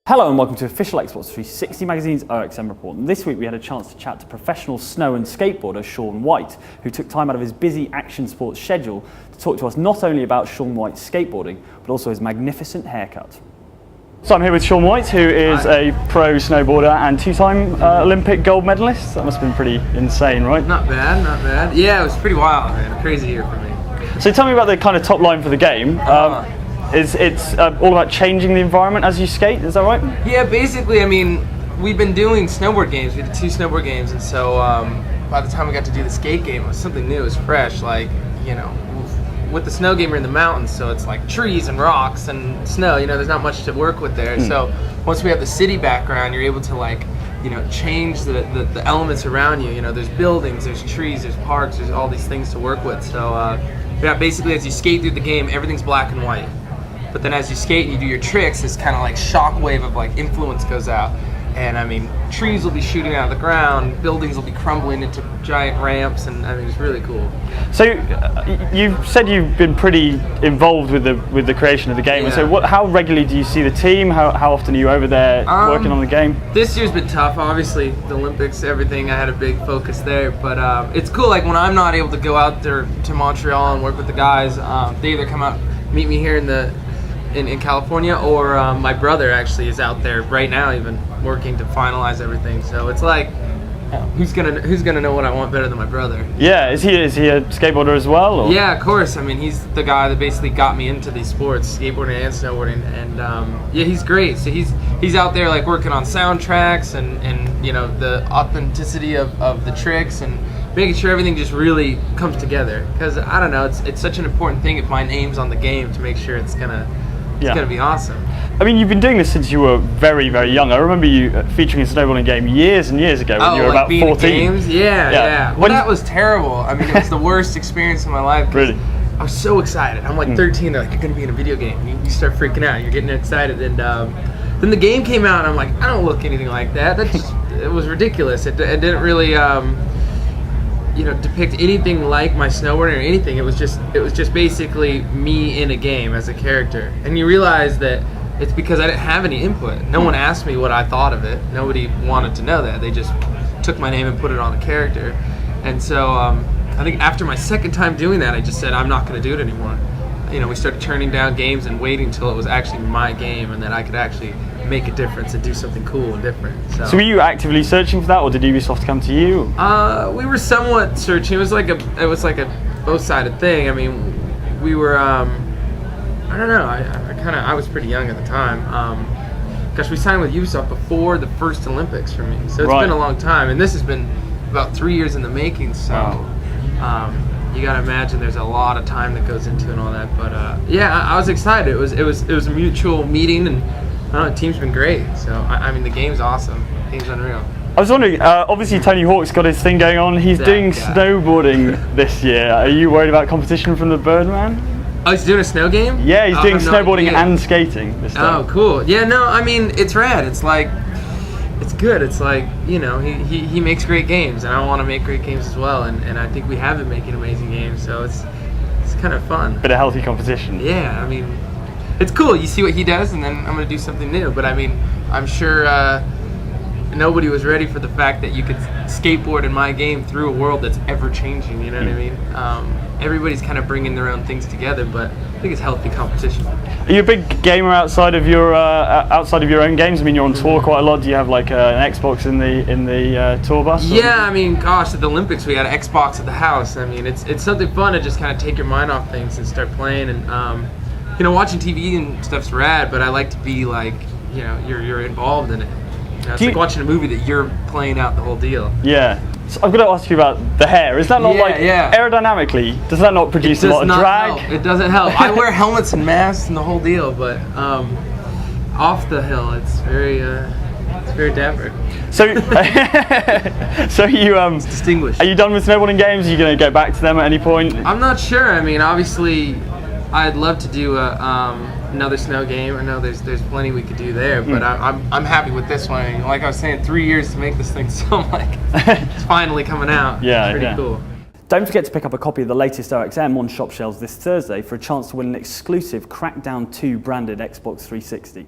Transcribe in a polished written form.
Hello and welcome to official Xbox 360 Magazine's OXM report. And this week we had a chance to chat to professional snow and skateboarder Shaun White, who took time out of his busy action sports schedule to talk to us not only about Shaun White's skateboarding, but also his magnificent haircut. So I'm here with Shaun White, who is a pro snowboarder and two-time Olympic gold medalist. That must have been pretty insane, right? Not bad, not bad. Yeah, it was pretty wild, man. Crazy year for me. So tell me about the kind of top line for the game. It's all about changing the environment as you skate, is that right? Yeah, basically, I mean, we've been doing snowboard games. We did 2 snowboard games, and so by the time we got to do the skate game, it was something new, it was fresh. Like, you know, with the snow game, we're in the mountains, so it's like trees and rocks and snow, you know, there's not much to work with there. So once we have the city background, you're able to, like, you know, change the elements around you. You know, there's buildings, there's trees, there's parks, there's all these things to work with. So yeah, basically as you skate through the game, everything's black and white. But then as you skate and you do your tricks, this kind of like shockwave of like influence goes out. And I mean, trees will be shooting out of the ground, buildings will be crumbling into giant ramps, and I mean, it's really cool. So you said you've been pretty involved with the creation of the game. Yeah. And so how regularly do you see the team? How often are you over there working on the game? This year's been tough, obviously. The Olympics, everything, I had a big focus there. But it's cool, like when I'm not able to go out there to Montreal and work with the guys, they either come out, meet me here in California, or my brother actually is out there right now even working to finalize everything. So it's like, who's gonna know what I want better than my brother? Yeah, is he a skateboarder as well? Or? Yeah, of course. I mean, he's the guy that basically got me into these sports, skateboarding and snowboarding, and yeah, he's great. So he's out there like working on soundtracks and you know, the authenticity of the tricks and making sure everything just really comes together. Because I don't know, it's such an important thing if my name's on the game to make sure it's gonna be awesome. I mean, you've been doing this since you were very, very young. I remember you featuring a snowboarding game years and years ago when you were like about 14. Games? Yeah. Well, that was terrible. I mean, it was the worst experience of my life. Really? I was so excited. I'm like 13. They're like, you're going to be in a video game. And you start freaking out. You're getting excited. And then the game came out, and I'm like, I don't look anything like that. It was ridiculous. It didn't really you know, depict anything like my snowboarding or anything. It was just basically me in a game as a character. And you realize that it's because I didn't have any input. No one asked me what I thought of it. Nobody wanted to know that. They just took my name and put it on a character. And so I think after my second time doing that, I just said, I'm not going to do it anymore. You know, we started turning down games and waiting until it was actually my game and that I could actually make a difference and do something cool and different. So were you actively searching for that, or did Ubisoft come to you? We were somewhat searching. It was like a both-sided thing. I mean, we were I don't know. I was pretty young at the time. Gosh, we signed with Ubisoft before the first Olympics for me, so it's been a long time, and this has been about 3 years in the making. So you gotta imagine there's a lot of time that goes into it and all that. But yeah, I was excited. It was a mutual meeting, and I don't know, the team's been great. So I mean, the game's awesome. The game's unreal. I was wondering, obviously Tony Hawk's got his thing going on. He's doing snowboarding this year. Are you worried about competition from the Birdman? Oh, he's doing a snow game? Yeah, he's doing snowboarding and skating this time. Oh, cool. Yeah, no, I mean, it's rad. It's like, it's good. It's like, you know, he makes great games, and I want to make great games as well, and I think we have been making amazing games, so it's kind of fun. Bit of healthy competition. Yeah, I mean, it's cool. You see what he does, and then I'm going to do something new. But I mean, I'm sure nobody was ready for the fact that you could skateboard in my game through a world that's ever changing. You know what I mean? Everybody's kind of bringing their own things together, but I think it's healthy competition. Are you a big gamer outside of your own games? I mean, you're on tour quite a lot. Do you have like an Xbox in the tour bus? Yeah, I mean, gosh, at the Olympics we had an Xbox at the house. I mean, it's something fun to just kind of take your mind off things and start playing. And you know, watching TV and stuff's rad, but I like to be like, you know, you're involved in it. You know, it's like watching a movie that you're playing out the whole deal. Yeah. So I'm going to ask you about the hair. Is that not aerodynamically, does that not produce a lot of drag? Help. It doesn't help. I wear helmets and masks and the whole deal, but off the hill, it's very dapper. So, it's distinguished. Are you done with snowboarding games? Are you going to go back to them at any point? I'm not sure. I mean, obviously, I'd love to do another snow game. I know there's plenty we could do there, but I'm happy with this one. Like I was saying, 3 years to make this thing, so I'm like, it's finally coming out. Yeah, it's pretty cool. Don't forget to pick up a copy of the latest OXM on shop shelves this Thursday for a chance to win an exclusive Crackdown 2 branded Xbox 360.